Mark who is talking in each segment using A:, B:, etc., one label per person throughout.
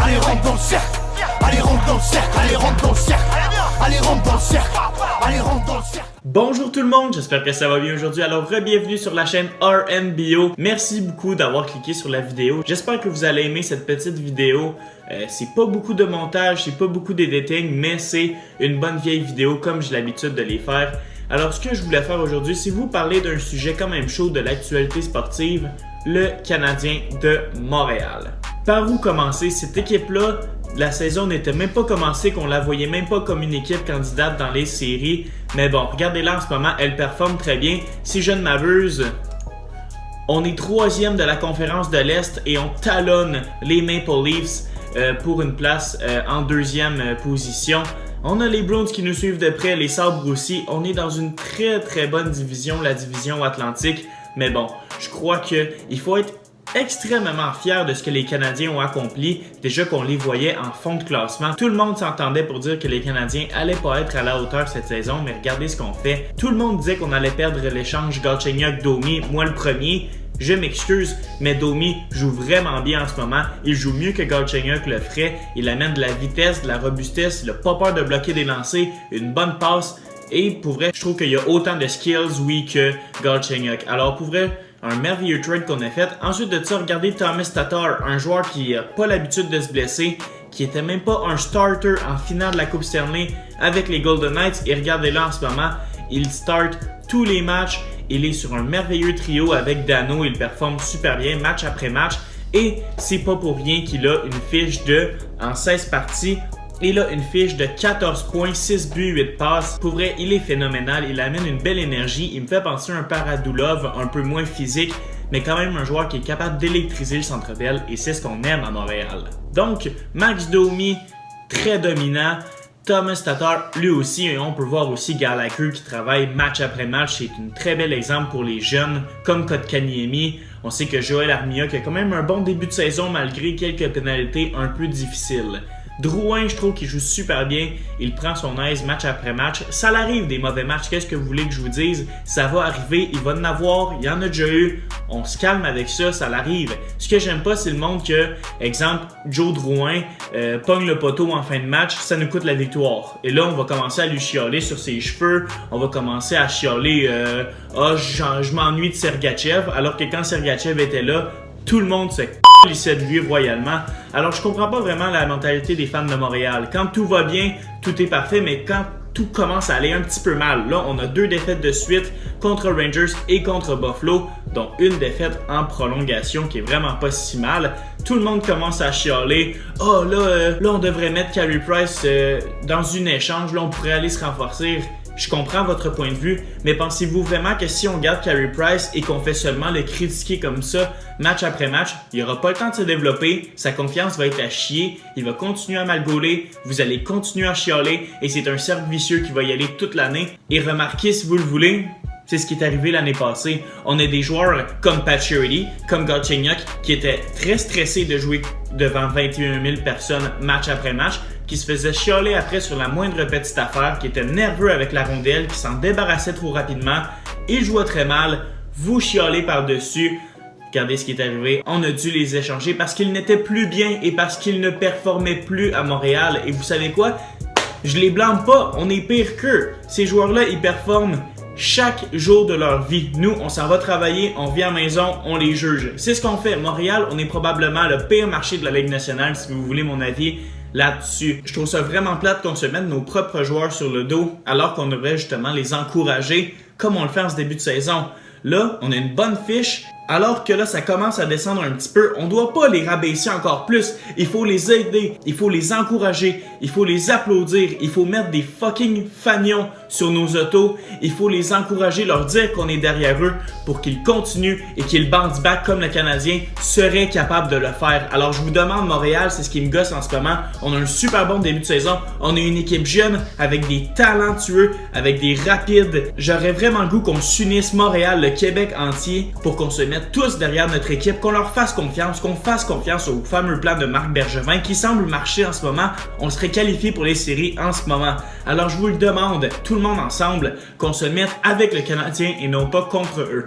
A: Allez rentre dans le cercle, allez rentre dans le cercle, allez rentre dans le cercle, allez rentre dans le cercle, allez rentre dans le cercle.
B: Bonjour tout le monde, j'espère que ça va bien aujourd'hui. Alors bienvenue sur la chaîne RNBO. Merci beaucoup d'avoir cliqué sur la vidéo. J'espère que vous allez aimer cette petite vidéo. C'est pas beaucoup de montage, c'est pas beaucoup d'éditing, mais c'est une bonne vieille vidéo comme j'ai l'habitude de les faire. Alors ce que je voulais faire aujourd'hui, c'est vous parler d'un sujet quand même chaud de l'actualité sportive, le Canadien de Montréal. Par où commencer? Cette équipe-là, la saison n'était même pas commencée, qu'on la voyait même pas comme une équipe candidate dans les séries. Mais bon, regardez-la en ce moment, elle performe très bien. Si je ne m'abuse, on est 3e de la conférence de l'Est et on talonne les Maple Leafs pour une place en 2e position. On a les Bruins qui nous suivent de près, les Sabres aussi. On est dans une très bonne division, la division Atlantique. Mais bon, je crois qu'il faut être extrêmement fier de ce que les Canadiens ont accompli. Déjà qu'on les voyait en fond de classement. Tout le monde s'entendait pour dire que les Canadiens allaient pas être à la hauteur cette saison, mais regardez ce qu'on fait. Tout le monde disait qu'on allait perdre l'échange Galchenyuk-Domi, moi le premier. Je m'excuse, mais Domi joue vraiment bien en ce moment. Il joue mieux que Galchenyuk le ferait. Il amène de la vitesse, de la robustesse. Il n'a pas peur de bloquer des lancers, une bonne passe. Et pour vrai, je trouve qu'il y a autant de skills, oui, que Galchenyuk. Alors pour vrai, un merveilleux trade qu'on a fait. Ensuite de ça, regardez Thomas Tatar, un joueur qui n'a pas l'habitude de se blesser, qui était même pas un starter en finale de la Coupe Stanley avec les Golden Knights. Et regardez-le en ce moment, il start tous les matchs. Il est sur un merveilleux trio avec Dano. Il performe super bien match après match. Et c'est pas pour rien qu'il a une fiche en 16 parties. Il a une fiche de 14 points, 6 buts, 8 passes. Pour vrai, il est phénoménal. Il amène une belle énergie. Il me fait penser à un Paradulov, un peu moins physique, mais quand même un joueur qui est capable d'électriser le Centre Bell. Et c'est ce qu'on aime à Montréal. Donc, Max Domi, très dominant. Thomas Tatar, lui aussi, et on peut voir aussi Gallagher qui travaille match après match. C'est un très bel exemple pour les jeunes, comme Kotkaniemi. On sait que Joel Armia qui a quand même un bon début de saison malgré quelques pénalités un peu difficiles. Drouin, je trouve qu'il joue super bien. Il prend son aise match après match. Ça l'arrive des mauvais matchs. Qu'est-ce que vous voulez que je vous dise? Ça va arriver. Il va en avoir. Il y en a déjà eu. On se calme avec ça. Ça l'arrive. Ce que j'aime pas, c'est le monde que, exemple, Joe Drouin pogne le poteau en fin de match. Ça nous coûte la victoire. Et là, on va commencer à lui chialer sur ses cheveux. On va commencer à chialer je m'ennuie de Sergachev. Alors que quand Sergachev était là, tout le monde se calissait de lui royalement. Alors je comprends pas vraiment la mentalité des fans de Montréal. Quand tout va bien, tout est parfait, mais quand tout commence à aller un petit peu mal, là on a 2 défaites de suite contre Rangers et contre Buffalo, dont une défaite en prolongation qui est vraiment pas si mal. Tout le monde commence à chialer. Oh là on devrait mettre Carey Price dans une échange, là on pourrait aller se renforcer. Je comprends votre point de vue, mais pensez-vous vraiment que si on garde Carey Price et qu'on fait seulement le critiquer comme ça, match après match, il n'aura pas le temps de se développer, sa confiance va être à chier, il va continuer à mal gauler, vous allez continuer à chialer et c'est un cercle vicieux qui va y aller toute l'année. Et remarquez si vous le voulez, c'est ce qui est arrivé l'année passée. On a des joueurs comme Pacioretty, comme Galchenyuk, qui étaient très stressés de jouer devant 21 000 personnes match après match, qui se faisaient chialer après sur la moindre petite affaire, qui étaient nerveux avec la rondelle, qui s'en débarrassaient trop rapidement. Ils jouaient très mal, vous chialez par-dessus. Regardez ce qui est arrivé. On a dû les échanger parce qu'ils n'étaient plus bien et parce qu'ils ne performaient plus à Montréal. Et vous savez quoi? Je les blâme pas, on est pire qu'eux. Ces joueurs-là, ils performent chaque jour de leur vie. Nous, on s'en va travailler, on vient à la maison, on les juge. C'est ce qu'on fait. Montréal, on est probablement le pire marché de la Ligue nationale, si vous voulez mon avis là-dessus. Je trouve ça vraiment plate qu'on se mette nos propres joueurs sur le dos, alors qu'on devrait justement les encourager, comme on le fait en ce début de saison. Là, on a une bonne fiche, alors que là, ça commence à descendre un petit peu. On ne doit pas les rabaisser encore plus. Il faut les aider, il faut les encourager, il faut les applaudir, il faut mettre des fucking fanions sur nos autos. Il faut les encourager, leur dire qu'on est derrière eux pour qu'ils continuent et qu'ils bounce back comme le Canadien serait capable de le faire. Alors, je vous demande, Montréal, c'est ce qui me gosse en ce moment. On a un super bon début de saison. On a une équipe jeune avec des talentueux, avec des rapides. J'aurais vraiment le goût qu'on s'unisse, Montréal, le Québec entier, pour qu'on se mette tous derrière notre équipe, qu'on leur fasse confiance, qu'on fasse confiance au fameux plan de Marc Bergevin qui semble marcher en ce moment. On serait qualifié pour les séries en ce moment. Alors je vous le demande, tout le monde ensemble, qu'on se mette avec le Canadien et non pas contre eux.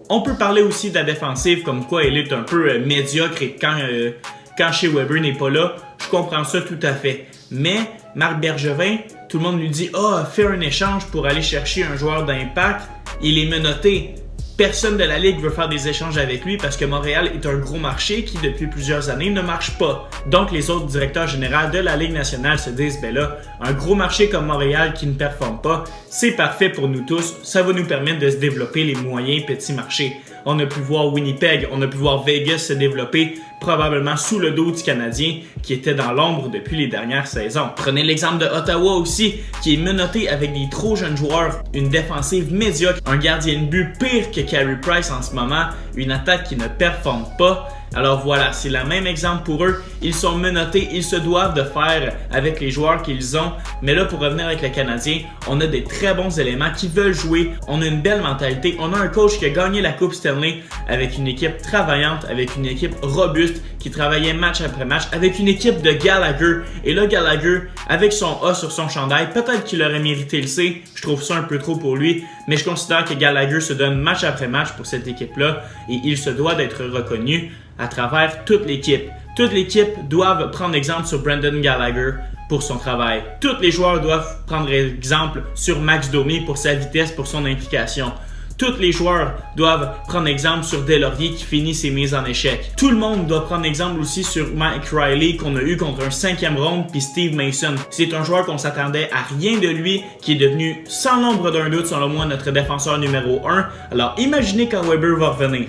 B: On peut parler aussi de la défensive, comme quoi elle est un peu médiocre et quand Shea Weber n'est pas là, je comprends ça tout à fait. Mais Marc Bergevin, tout le monde lui dit « Ah, fais un échange pour aller chercher un joueur d'impact. » Il est menotté. Personne de la Ligue veut faire des échanges avec lui parce que Montréal est un gros marché qui, depuis plusieurs années, ne marche pas. Donc, les autres directeurs généraux de la Ligue nationale se disent « Ben là, un gros marché comme Montréal qui ne performe pas, c'est parfait pour nous tous. Ça va nous permettre de se développer les moyens petits marchés. » On a pu voir Winnipeg, on a pu voir Vegas se développer probablement sous le dos du Canadien qui était dans l'ombre depuis les dernières saisons. Prenez l'exemple de Ottawa aussi, qui est menotté avec des trop jeunes joueurs, une défensive médiocre, un gardien de but pire que Carey Price en ce moment, une attaque qui ne performe pas. Alors voilà, c'est le même exemple pour eux. Ils sont menottés, ils se doivent de faire avec les joueurs qu'ils ont. Mais là, pour revenir avec le Canadien, on a des très bons éléments qui veulent jouer. On a une belle mentalité. On a un coach qui a gagné la Coupe Stanley avec une équipe travaillante, avec une équipe robuste, qui travaillait match après match, avec une équipe de Gallagher. Et là, Gallagher, avec son A sur son chandail, peut-être qu'il aurait mérité le C. Je trouve ça un peu trop pour lui. Mais je considère que Gallagher se donne match après match pour cette équipe-là. Et il se doit d'être reconnu à travers toute l'équipe. Toute l'équipe doit prendre exemple sur Brendan Gallagher pour son travail. Tous les joueurs doivent prendre exemple sur Max Domi pour sa vitesse, pour son implication. Tous les joueurs doivent prendre exemple sur Deslauriers qui finit ses mises en échec. Tout le monde doit prendre exemple aussi sur Mike Riley qu'on a eu contre un 5e ronde puis Steve Mason. C'est un joueur qu'on s'attendait à rien de lui, qui est devenu sans l'ombre d'un doute selon moi notre défenseur numéro 1. Alors imaginez quand Weber va revenir.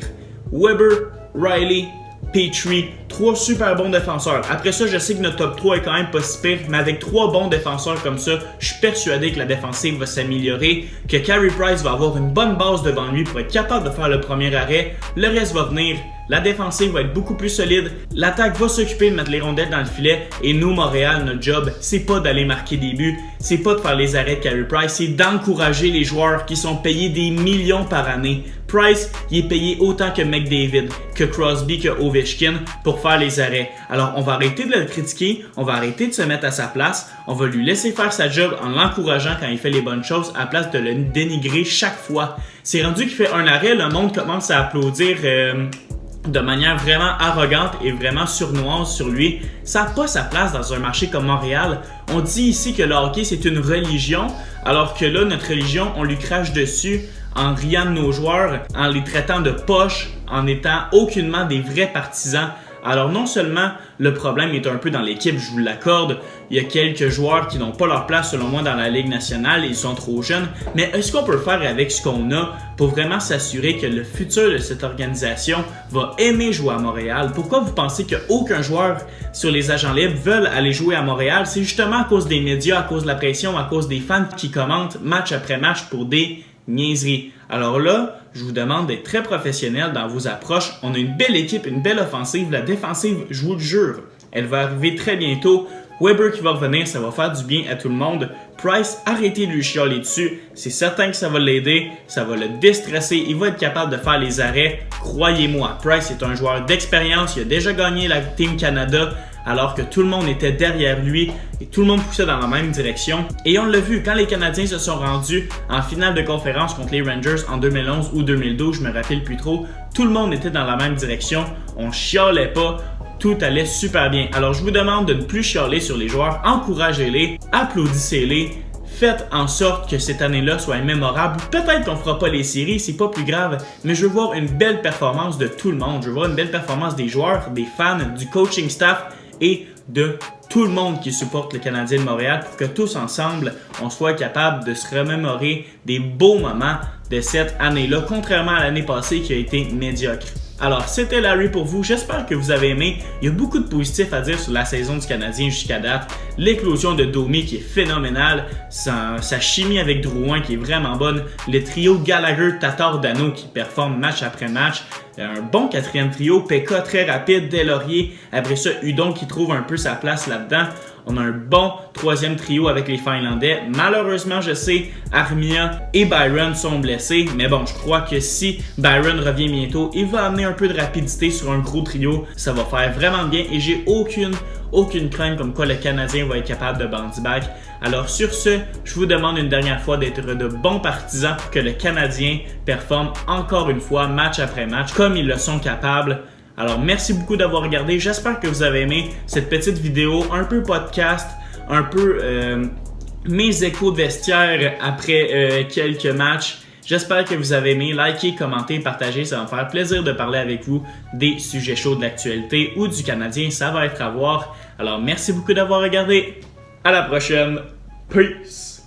B: Weber, Riley, Petrie, 3 super bons défenseurs. Après ça, je sais que notre top 3 est quand même pas si pire, mais avec 3 bons défenseurs comme ça, je suis persuadé que la défensive va s'améliorer, que Carey Price va avoir une bonne base devant lui pour être capable de faire le premier arrêt. Le reste va venir. La défensive va être beaucoup plus solide. L'attaque va s'occuper de mettre les rondelles dans le filet. Et nous, Montréal, notre job, c'est pas d'aller marquer des buts. C'est pas de faire les arrêts de Carey Price. C'est d'encourager les joueurs qui sont payés des millions par année. Price, il est payé autant que McDavid, que Crosby, que Ovechkin pour faire les arrêts. Alors, on va arrêter de le critiquer. On va arrêter de se mettre à sa place. On va lui laisser faire sa job en l'encourageant quand il fait les bonnes choses à la place de le dénigrer chaque fois. C'est rendu qu'il fait un arrêt, le monde commence à applaudir de manière vraiment arrogante et vraiment sournoise sur lui. Ça n'a pas sa place dans un marché comme Montréal. On dit ici que le hockey, c'est une religion, alors que là, notre religion, on lui crache dessus en riant de nos joueurs, en les traitant de poches, en étant aucunement des vrais partisans. Alors non seulement le problème est un peu dans l'équipe, je vous l'accorde, il y a quelques joueurs qui n'ont pas leur place selon moi dans la Ligue nationale, ils sont trop jeunes, mais est-ce qu'on peut faire avec ce qu'on a pour vraiment s'assurer que le futur de cette organisation va aimer jouer à Montréal? Pourquoi vous pensez qu'aucun joueur sur les agents libres veulent aller jouer à Montréal? C'est justement à cause des médias, à cause de la pression, à cause des fans qui commentent match après match pour des niaiseries. Alors là, je vous demande d'être très professionnel dans vos approches. On a une belle équipe, une belle offensive. La défensive, je vous le jure, elle va arriver très bientôt. Weber qui va revenir, ça va faire du bien à tout le monde. Price, arrêtez de lui chialer dessus. C'est certain que ça va l'aider, ça va le déstresser. Il va être capable de faire les arrêts. Croyez-moi, Price est un joueur d'expérience. Il a déjà gagné la Team Canada alors que tout le monde était derrière lui et tout le monde poussait dans la même direction. Et on l'a vu, quand les Canadiens se sont rendus en finale de conférence contre les Rangers en 2011 ou 2012, je me rappelle plus trop, tout le monde était dans la même direction. On chialait pas. Tout allait super bien. Alors je vous demande de ne plus chialer sur les joueurs, encouragez-les, applaudissez-les, faites en sorte que cette année-là soit mémorable. Peut-être qu'on fera pas les séries, c'est pas plus grave, mais je veux voir une belle performance de tout le monde. Je veux voir une belle performance des joueurs, des fans, du coaching staff et de tout le monde qui supporte le Canadien de Montréal pour que tous ensemble, on soit capable de se remémorer des beaux moments de cette année-là, contrairement à l'année passée qui a été médiocre. Alors, c'était Larry pour vous. J'espère que vous avez aimé. Il y a beaucoup de positifs à dire sur la saison du Canadien jusqu'à date. L'éclosion de Domi qui est phénoménale. Sa chimie avec Drouin qui est vraiment bonne. Le trio Gallagher-Tatar-Dano qui performe match après match. Un bon quatrième trio. Pekka très rapide. Deslauriers. Après ça, Hudon qui trouve un peu sa place là-dedans. On a un bon troisième trio avec les Finlandais. Malheureusement, je sais, Armia et Byron sont blessés. Mais bon, je crois que si Byron revient bientôt, il va amener un peu de rapidité sur un gros trio. Ça va faire vraiment bien et j'ai aucune crainte comme quoi le Canadien va être capable de bounce back. Alors sur ce, je vous demande une dernière fois d'être de bons partisans pour que le Canadien performe encore une fois match après match comme ils le sont capables. Alors merci beaucoup d'avoir regardé, j'espère que vous avez aimé cette petite vidéo, un peu podcast, un peu mes échos de vestiaire après quelques matchs. J'espère que vous avez aimé, likez, commentez, partagez, ça va me faire plaisir de parler avec vous des sujets chauds de l'actualité ou du Canadien, ça va être à voir. Alors merci beaucoup d'avoir regardé, à la prochaine, peace!